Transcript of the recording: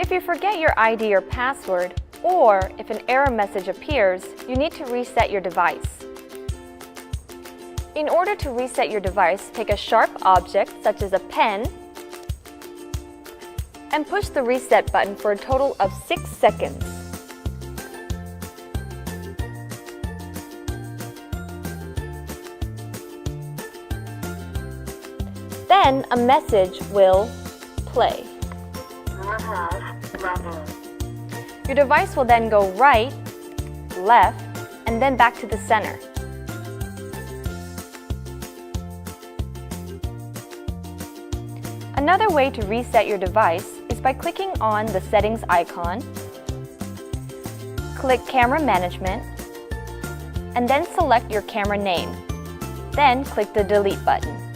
If you forget your ID or password, or if an error message appears, you need to reset your device. In order to reset your device, take a sharp object such as a pen and push the reset button for a total of 6 seconds. Then a message will play. Your device will then go right, left, and then back to the center. Another way to reset your device is by clicking on the settings icon, click Camera Management, and then select your camera name. Then click the delete button.